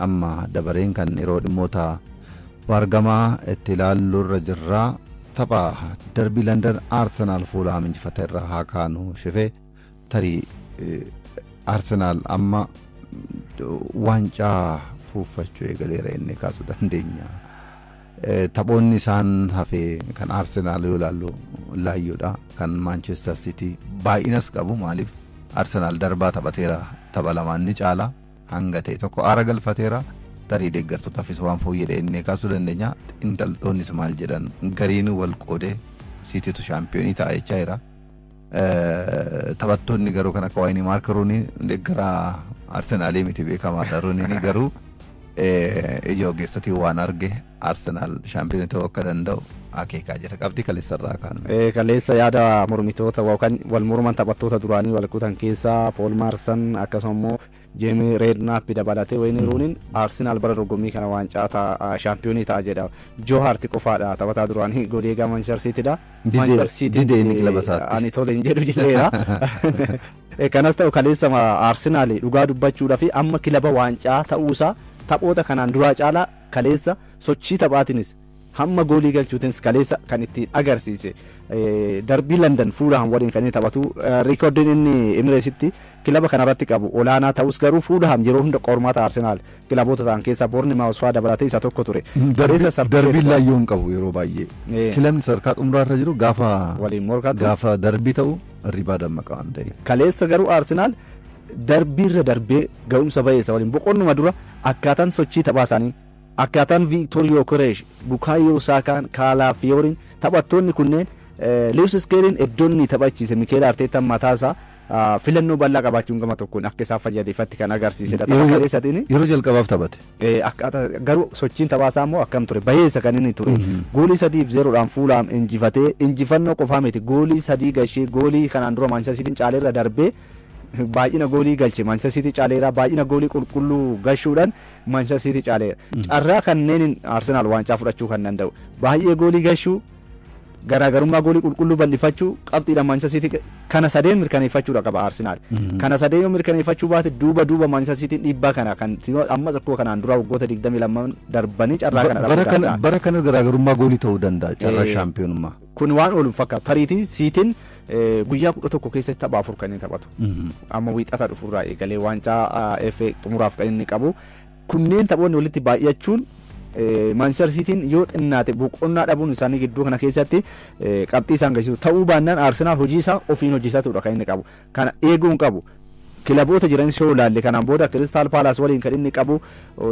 amma dabareen kan yeroo dhimmoota wargamaa itti ilaallurra jirraa tapha darbii London Arsenal Fulham injifate irraa haa kaanu shifee tarii Arsenal amma waancaa fuuffachuu eegaleera inni kaasuu dandeenya. Taphoonni isaan hafee kan Arsenal yoo ilaallu laayyoodha kan Manchester City baay'inas qabu maaliif Arsenal darbaa taphateera tapha lamaan ni caala hanga ta'e tokko aara galfateera tarii deeggartootaafis waan fooyya'e inni kaasuu dandeenya. Intaltoonnis maal jedhan gariin wal qoodee Citytu shaampiyoonii ta'a jechaa jira. Taphattoonni garuu kan akka Wayne Mark Rooney deeggaraa Arsenaalii miti beekamaadha. Rooney garuu ija ogeessatii waan arge Arsenal shaampiyoonii ta'uu akka danda'u akeekaa jira. Qabxii kaleessa irraa kaanu. Kaleessa yaada mormitoota yookaan wal morman taphattoota duraanii wal kutan keessaa Paul Marsan akkasuma immoo Jamie Redknapp dabalatee Wayne Rooney Arsenal bara dorgommii kana waancaa shaampiyoonii ta'a jedha. Joe Hart qofaadha taphataa duraanii godeegaa Manchester Citydha. Manchester City inni kilaba isaatti. Ani tole hin jedhu jedheera. Kanas ta'u kaleessa Arsenal dhugaa dubbachuudhaaf amma kilaba waancaa ta'uusaa taphoota kanaan duraa caalaa kaleessa sochii taphaatiinis hamma goolii galchuutiinis kaleessa kan ittiin agarsiise darbii London Fulham waliin kan inni taphatu riikoordiin inni Emireesitti kilaba kanarratti qabu olaanaa ta'us garuu Fulham yeroo hunda qormaata Arsenal kilaboota ta'an keessaa Bournemouth fa'aa dabalatee isa tokko ture. Darbii laayyoon qabu yeroo baay'ee kilabni sadarkaa xumuraarra jiru gaafa waliin morkatu gaafa darbii ta'u ribaa dammaqa waan ta'e. Kaleessa garuu Arsenal darbiirra darbee ga'umsa bayeessa waliin boqonnuma dura akkaataan sochii taphaa isaanii akkaataan Victor Gyökeres Bukayo Saakaan Kalafiyooriin taphattoonni kunneen Lewis Skelly'n iddoonni taphachiise Mikel Arteetaan mataasaa filannoo bal'aa qabaachuun gama tokkoon akka isaan fayyadeeffatti kan agarsiisedha. Yeroo jalqabaaf taphate. Garuu sochiin taphaasaa immoo akkam ture bayeessa kan inni ture. Goolii 3-0dhaan Fulham injifatee injifannoo qofaa miti goolii 3 gashee goolii kanaan dura Manchester City'n caaleerra darbee baay'ina goolii galche Manchester City caaleera baay'ina goolii qulqulluu gashuudhaan Manchester City caaleera. Carraa kanneen Arsenal waancaa fudhachuu kan danda'u baay'ee goolii gashuu garaagarummaa goolii qulqulluu bal'ifachuu qabxiidhaan Manchester City kana sadeen mirkaneeffachuudha qaba Arsenal. Kana sadeen yoo mirkaneeffachuu baate duuba Manchester City dhiibbaa kana kan amma akkuma kanaan dura waggoota 22 darbanii carraa kana bara kana garaagarummaa goolii ta'uu danda'a carraa shaampiyoonummaa. Kun waan oolu fakkaata tariitii City'n guyyaa 11 keessatti tapha 4 kan inni taphatu. Amma wiixata dhufurraa eegalee waancaa FA xumuraaf kan inni qabu. Kunneen taphoonni walitti baay'achuun Manchester City'n yoo xinnaate boqonnaa dhabuun isaanii gidduu kana keessatti qabxii isaan gahisiisu ta'uu baannaan Arsenal hojii isaa ofiin hojjetatudha kan inni qabu. Kana eeguun qabu. Kilaboota jiranis yoo ilaalle kanaan booda Crystal Palace waliin kan inni qabu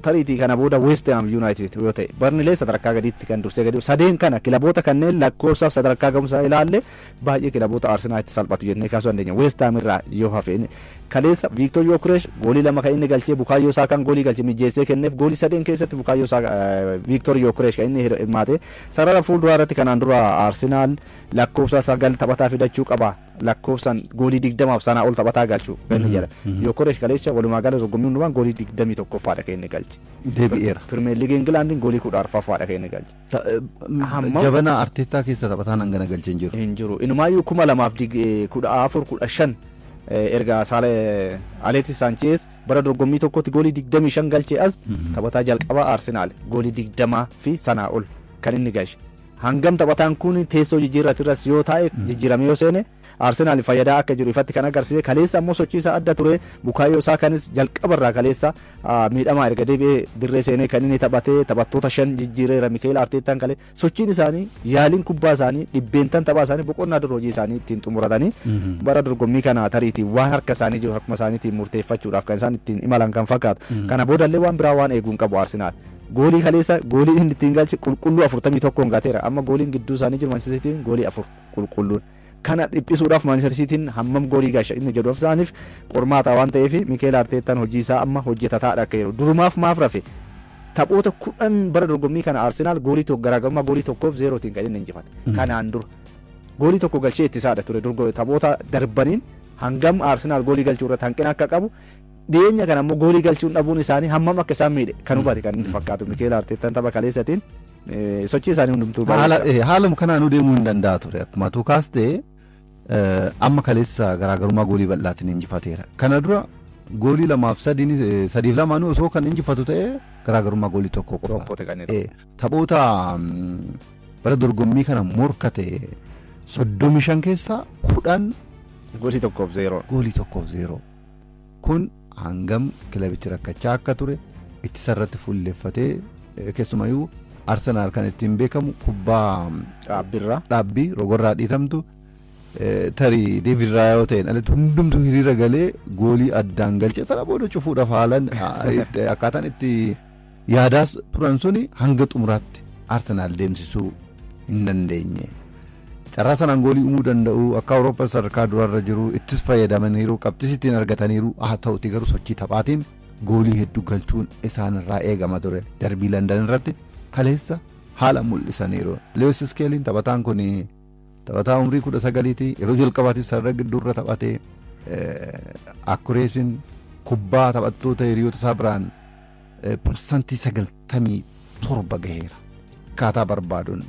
tariitii kana booda West Ham United yoo ta'e Burnley sadarkaa gadiitti kan dursee gadi sadeen kana kilaboota kanneen lakkoofsaaf sadarkaa gahumsaa ilaalle baay'ee kilaboota Arsenalitti salphatu jennee kaasuu dandeenya. West Ham irraa yoo hafeen kaleessa Victor Gyökeres goolii 2 kan inni galchee Bukayo Saakaan goolii galchee mijeessee kenneef goolii 3 keessatti Bukayo Saakaan Victor Gyökeres kan inni hirmaate sarara fuulduraa irratti kanaan dura Arsenal lakkoofsa 9 taphataa fidachuu qaba. Lakkoofsaan goolii 20 sanaa ol taphataa galchuu ganni jira. Gyökeres kaleessa walumaa gala dorgommii hundumaan goolii 21 faadha kan inni galche. Deebi'eera. Premier League Englandin goolii 14 faadha kan inni galche. Jabana Arteetaa keessa taphataan hangana galchee hin jiru. Hin jiru. Inumaayyuu 2014 erga saala Alexis Sanchez bara dorgommii tokkotti goolii 25 galchee as taphataa jalqabaa Arsenal goolii 20 fi sanaa ol kan inni galche. Hangam taphataan kun teessoo jijjiirratirras yoo taa'e jijjiiramee yoo seene Arsenal fayyadaa akka jiru ifatti kan agarsiise kaleessa ammoo sochii isaa adda ture Bukayo Saakaanis jalqabarraa kaleessa miidhamaa erga deebi'ee dirree seenee kan inni taphatee taphattoota 5 jijjiireera Mikel Arteetaan kale sochiin isaanii yaaliin kubbaa isaanii dhibbeentan taphaa isaanii boqonnaa dura hojii isaanii ittiin xumuratanii bara dorgommii kana tariitii waan harka isaanii jiru harkuma isaaniitiin murteeffachuudhaaf kan isaan ittiin imalan kan fakkaatu kana boodallee waan biraa waan eeguun qabu Arsenal. Goolii kaleessa gooliin inni ittiin galche qulqulluu 41 gaateera amma gooliin gidduu isaanii jiru Manchester City'n goolii 4 qulqulluun kana dhiphisuudhaaf Manchester City'n hammam goolii galcha inni jedhuuf isaaniif qormaata waan ta'eef Mikel Arteetaan hojii isaa amma hojjetataadha akka jiru durumaaf maaf rafe taphoota 10 bara dorgommii kana Arsenal goolii tokko garaagarummaa goolii 1-0tiin kan inni injifate kanaan dura goolii tokko galchee ittisaadha ture taphoota darbaniin hangam Arsenal goolii galchuu irratti hanqina akka qabu dhiyeenya kana ammoo goolii galchuun dhabuun isaanii hammam akka isaan miidhe kan hubate kan inni fakkaatu Mikel Arteetaan tapha kaleessatiin sochii isaanii hundumtuu haaluma kanaanuu deemuu hin danda'a ture akkuma tu kaastee amma kaleessa garaagarummaa goolii bal'aatiin injifateera kana dura goolii 2-3 osoo kan injifatu ta'e garaagarummaa goolii tokko qofa. Taphoota bara dorgommii kana morkate 35 keessaa 10 goolii 1-0. Kun hangam kilabichi rakkachaa akka ture ittisa irratti fuulleffatee keessumayyuu Arsenaal kan ittiin beekamu kubbaa dhaabbii rogorraa dhiitamtu tarii David Raya yoo ta'een alatti hundumtuu hiriira galee goolii addaan galchee sana booda cufuudhaaf haalan akkaataan itti yaadaa turan suni hanga xumuraatti Arsenaal deemsisuu hin dandeenye. Carraa sanaan goolii uumuu danda'u akka Awurooppaa sadarkaa durarra jiru ittis fayyadamaniiru qabxis ittiin argataniiru haa ta'uti garuu sochii taphaatiin goolii hedduu galchuun isaanirraa eegama ture. Darbii Landan irratti kaleessa haala mul'isaniiru. Lewis Skelly taphataan kun taphataa umrii 19ti yeroo jalqabaatiif sarara gidduurra taphatee akkureesiin kubbaa taphattoota hiriyoota isaa biraan parsantii 97 gaheera. Akkaataa barbaaduun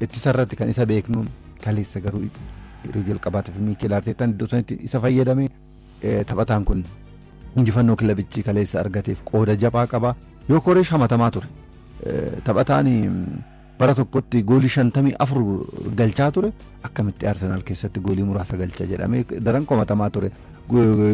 ittisa irratti kan isa beeknuun kaleessa garuu yeroo jalqabaatiif Miikel Arteetaan iddoo sanatti isa fayyadame taphataan kun injifannoo kilabichi kaleessa argateef qooda jabaa qaba. Yoo koreesh hamatamaa ture taphataan bara tokkotti goolii 54 galchaa ture akkamitti Arsenaal keessatti goolii muraasa galcha jedhamee daran komatamaa ture.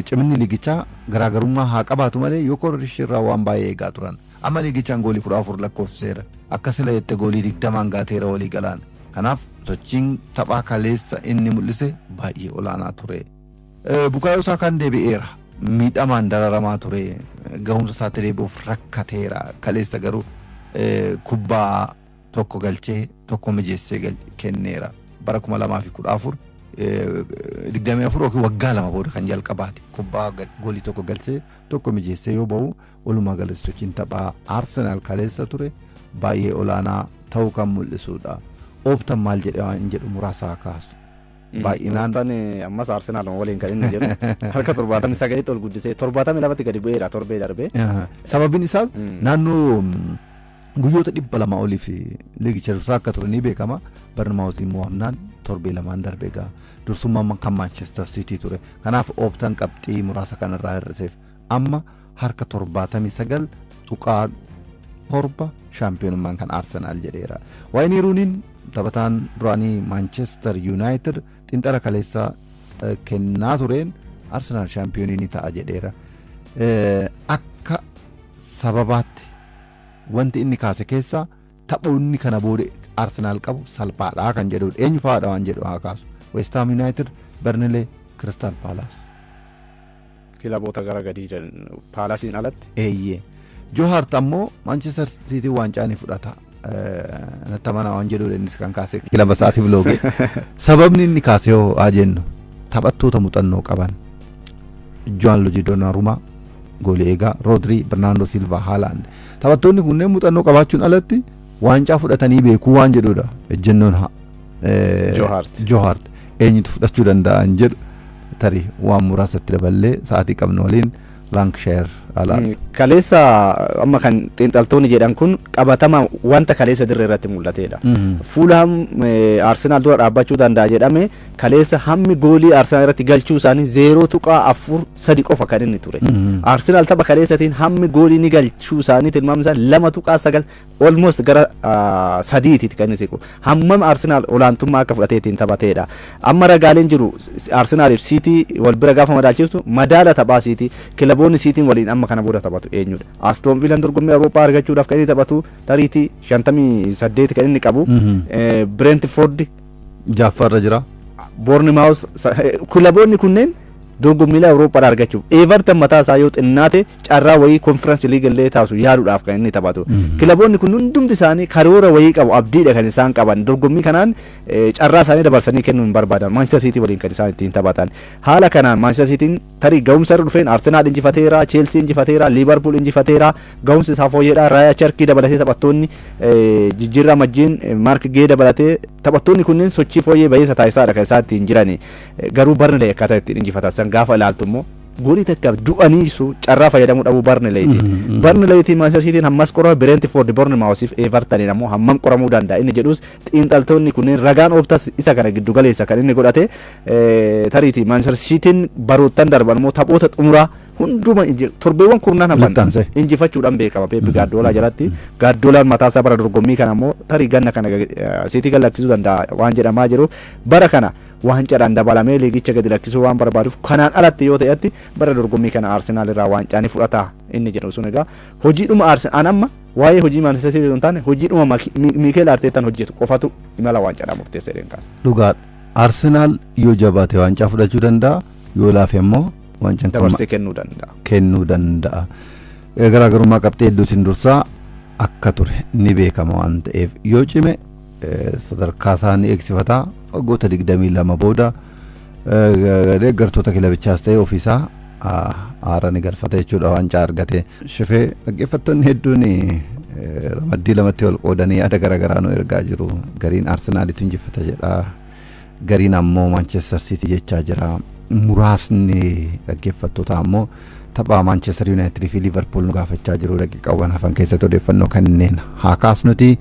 Cimni liigichaa garaagarummaa haa qabaatu malee yoo koreesh irraa waan baay'ee eegaa turan. Amma liigichaan goolii 14 lakkoofseera. Akka sila jette goolii 20 gaateera walii galaan. Kanaaf sochiin taphaa kaleessa inni mul'ise baay'ee olaanaa ture. Bukaayoo Saakaan deebi'eera. Miidhamaan dararamaa ture. Gahumsa isaa deebi'uuf rakkateera. Kaleessa garuu kubbaa tokko galchee tokko mijeessee kenneera. Bara 2014 24 yookiin waggaa 2 booda kan jalqabaate kubbaa goolii tokko galchee tokko mijeessee yoo ba'u walumaa galatti sochiin taphaa Arsenaal kaleessa ture baay'ee olaanaa ta'uu kan mul'isudha. Ooptan maal jedhee waan jedhu muraasaa kaasu. Baay'inaan ammas Arsenaal waliin kan inni jedhu harka 79 ol guddisee 72 gadi bu'eera torbee darbee. Sababiin isaas naannoo guyyoota 200 oliif liigicha dursaa akka ture ni beekama. Barnamaawutiin mo'amnaan torbee lamaan darbee gaa dursummaan kan Manchester City ture. Kanaaf ooptan qabxii muraasa kanarraa hir'iseef amma harka 79.7 shaampiyoonummaan kan Arsenaal jedheera. Wayne Rooney'n taphataan duraanii Manchester United xinxala kaleessa kennaa tureen Arsenaal shaampiyoonii ni ta'a jedheera. Akka sababaatti wanti inni kaase keessa taphoonni kana booda Arsenaal qabu salphaadhaa kan jedhudha. Eenyu fa'aadha waan jedhu haa kaasu. West Ham United, Burnley, Crystal Palace. Kilaboota gara gadii Paalasiin alatti. Eeyyee. Joe Hart ammoo Manchester City waancaa ni fudhata. Nattamanaa waan jedhudha innis kan kaase kilaba isaatiif loogee. Sababni inni kaase yoo haa jennu taphattoota muuxannoo qaban. Gianluigi Donnarumma goolii eegaa Rodri, Bernardo Silva, Haaland. Taphattoonni kunneen muuxannoo qabaachuun alatti waancaa fudhatanii beekuu waan jedhudha. Ejjennoon Joe Hart eenyutu fudhachuu danda'an jedhu tarii waan muraasatti daballee sa'aatii qabnu waliin Lancashire alaala. Kaleessa amma kan xiinxaltoonni jedhan kun qabatama wanta kaleessa dirree irratti mul'atedha. Fulham Arsenaal dura dhaabbachuu danda'a jedhame kaleessa hammi goolii Arsenaal irratti galchuu isaanii 0.43 qofa kan inni ture. Arsenaal tapha kaleessatiin hammi goolii ni galchuu isaanii tilmaamni isaa 2.9 almost gara 3tiiti kan inni siqu. Hammam Arsenaal olaantummaa akka fudhateetiin taphateedha. Amma ragaaleen jiru Arsenaal fi City wal bira gaafa madaalchiftu madaala taphaa City kilaboonni City waliin amma kana booda taphatu eenyudha. Aston Villa dorgommii Awurooppaa argachuudhaaf kan inni taphatu tariitii 58 kan inni qabu. Brentford Jaffarra jira. Bournemouth kilaboonni kunneen dorgommii Awurooppaa argachuuf Everton mataa isaa yoo xinnaate carraa wayii Conference League illee taasisu yaaduudhaaf kan inni taphatu. Kilaboonni kun hundumti isaanii karoora wayii qabu abdiidha kan isaan qaban dorgommii kanaan carraa isaanii dabarsanii kennuu hin barbaadan Manchester City waliin kan isaan ittiin taphatan. Haala kanaan Manchester Cityn tarii ga'umsa irra dhufeen Arsenal injifateera, Chelsea injifateera, Liverpool injifateera, ga'umsi isaa fooyyedha. Raya Cherki dabalatee taphattoonni jijjiirraa majjiin Mark Gee dabalatee taphattoonni kunneen sochii fooyyee baay'isa taasisaadha kan isaan ittiin jirani. Garuu Burnley akkaataa ittiin injifatan gaafa ilaaltu immoo goolii takkaaf du'aniisu carraa fayyadamuu dhabuu Barnleetiin. Barnleetiin Manchester Cityin hammas qorame Brentford Bournemouth Everton ammoo hammam qoramuu danda'a inni jedhus xiinxaltoonni kunneen ragaan ooftas isa kana giddu galeessa kan inni godhate tariiti Manchester Cityin baroottan darban immoo taphoota xumuraa hunduma torbeewwan kurnaan hafan injifachuudhaan beekama Pep Guardiola jalatti. Guardiolaan mataasaa bara dorgommii kana immoo tarii ganna kana City galaksisuu danda'a waan jedhamaa jiru bara kana waancadhaan dabalamee liigicha gadi lakkisuu waan barbaaduuf kanaan alatti yoo ta'etti bara dorgommii kana Arsenal irraa waancaa ni fudhata inni jedhu sun egaa hojiidhuma Arsenal amma waa'ee hojii Manchester City taane hojiidhuma Mikel Arteetaan hojjetu qofatu imala waancadhaan murteessee deemkaas. Dhugaa Arsenal yoo jabaate waancaa fudhachuu danda'a yoo laafe immoo waancaan dabarsee kennuu danda'a. Garaagarummaa qabxii hedduutiin dursaa akka ture ni beekama waan ta'eef yoo cime sadarkaa isaanii eegsifataa waggoota 22 booda deeggartoota kilabichaas ta'e ofiisaa aara ni galfata jechuudha waancaa argate. Shifee dhaggeeffattoonni hedduun ramaddii lamatti wal qoodanii yaada garaagaraa nu ergaa jiru. Gariin Arsenaalitu injifata jedha, gariin ammoo Manchester City jechaa jira. Muraasni dhaggeeffattoota ammoo taphaa Manchester United fi Liverpool nu gaafachaa jiru. Daqiiqaawwan hafan keessatti odeeffannoo kanneen haa kaasnuti.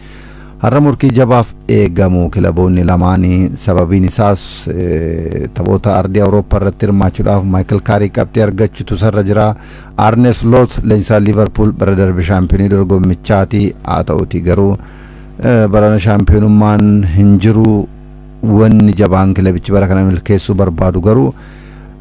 Har'a murkii jabaaf eegamu kilaboonni lamaanii sababiin isaas taphoota ardii Awurooppaa irratti hirmaachuudhaaf Michael Carrick qabxii argachuutu sarra jira. Arne Slot leenjisaa Liverpool bara darbe shaampiyoonii dorgommichaati haa ta'uti garuu barana shaampiyoonummaan hin jiru. Wanni jabaan kilabichi bara kana milkeessuu barbaadu garuu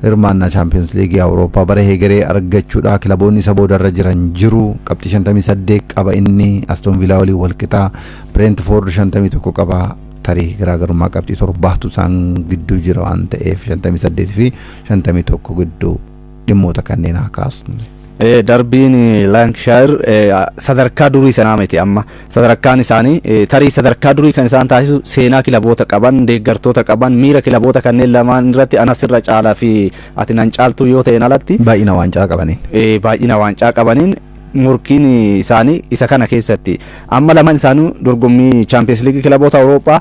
hirmaannaa Champions League Awurooppaa bara heegaree argachuudha. Kilaboonni isa boodarra jiran jiru. Qabxii 58 qaba inni Aston Villa waliin wal qixaa. Brentford 51 qaba. Tarii garaagarummaa qabxii 7tu isaan gidduu jira waan ta'eef 58 fi 51 gidduu dhimmoota kanneen haa kaasnu. Darbiin Lancashire sadarkaa durii sanaa miti amma sadarkaan isaanii tarii sadarkaa durii kan isaan taasisu seenaa kilaboota qaban deeggartoota qaban miira kilaboota kanneen lamaan irratti anas irra caalaa fi ati nan caaltu yoo ta'en alatti baay'ina waancaa qabaniin murkiin isaanii isa kana keessatti amma lamaan isaanii dorgommii Champions League kilaboota Awurooppaa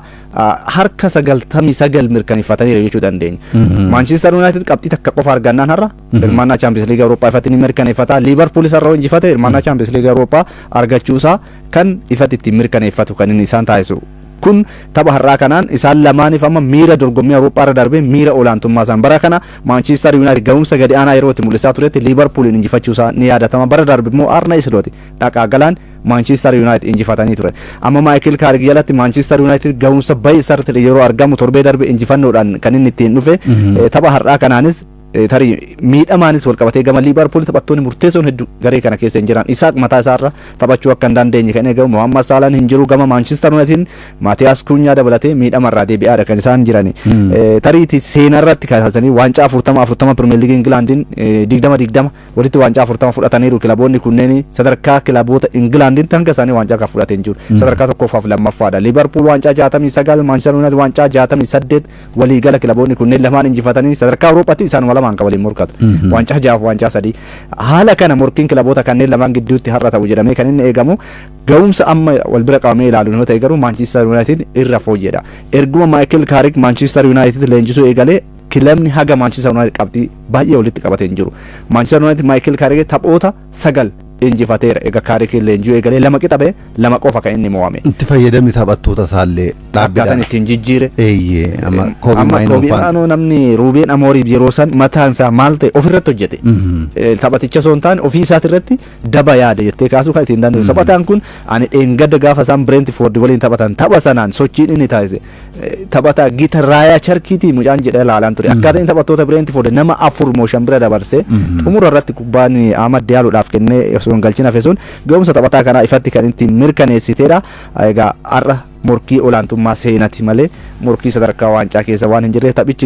harka 99 mirkaneeffataniiru jechuu dandeenya. Manchester United qabxii takka qofa argannaan har'a hirmaannaa Champions League Awurooppaa ifatti ni mirkaneeffata. Liverpool isarraa injifate hirmaannaa Champions League Awurooppaa argachuusaa kan ifatti ittiin mirkaneeffatu kan inni isaan taasisu. Kun tapha har'aa kanaan isaan lamaaniif amma miira dorgommii Awurooppaa irra darbee miira olaantummaa isaan bara kana Manchester United ga'umsa gadi aanaa yeroo itti mul'isaa turetti Liverpoolin injifachuusaa ni yaadatama. Bara darbe immoo Arne Slot dhaqaa galaan Manchester United injifatanii ture. Amma Michael Carrick jalatti Manchester United ga'umsa baay'ee sarti yeroo argamu torbee darbe injifannoodhaan kan inni ittiin dhufe tapha har'aa kanaanis tarii miidhamaanis wal qabatee gama Liverpool taphattoonni murteessoon hedduu garee kana keessa hin jiran Isaaq mataa isaarra taphachuu akka hin dandeenye kan eegamu Mohamed Salah hin jiru gama Manchester United Matthias Cunha dabalatee miidhamarraa deebi'aadha kan isaan jirani. Tariiti seenarratti kaasanii waancaa 40 Premier League Englandin 20 walitti waancaa 40 fudhataniiru kilaboonni kunneen sadarkaa kilaboota Englandin tanga isaanii waancaa kan fudhateen jiru sadarkaa tokkoffaaf lammaffaadha. Liverpool waancaa 69 Manchester United waancaa 68 waliigala kilaboonni kunneen lamaan injifatanii sadarkaa Awurooppaatti isaan lamaan qabaliin morkatu waancaa 6 waancaa 3 haala kana morkiin kilaboota kanneen lamaan gidduutti har'a ta'u jedhamee kan inni eegamu ga'umsa amma wal bira qabamee ilaaluun yoo ta'e garuu Manchester United irra fooyyedha. Erguma Michael Carrick Manchester United leenjisuu eegalee kilabni haga Manchester United qabxii baay'ee walitti qabatee hin jiru. Manchester United Michael Carrick taphoota 9 injifateera. Egaa Carrick leenjuu eegalee 2 qixabe 2 qofa kan inni mo'ame. Itti fayyadamni taphattoota isaallee dhaabbatan ittiin jijjiire. Eeyyee amma Kobe Maino namni Ruben Amorim yeroo san mataan isaa maal ta'e ofirratti hojjete. Taphaticha osoo hin taane ofii isaati irratti daba yaade jettee kaasuu kan ittiin danda'u. Taphataan kun ani dheengadda gaafa isaan Brentford waliin taphatan tapha sanaan sochiin inni taasise taphataa Gita Raayaa Charkiitii mucaan jedhee ilaalaan ture. Akkaataan taphattoota Brentford nama 4 mooshan bira dabarsee xumura irratti kubbaan Ahmad Dialloodhaaf kennee osoo galchina fesuun ga'umsa taphataa kanaa ifatti kan ittiin mirkaneessiteera. Egaa har'a morkii olaantummaa seenati malee morkii sadarkaa waancaa keessa waan hin jirre taphichi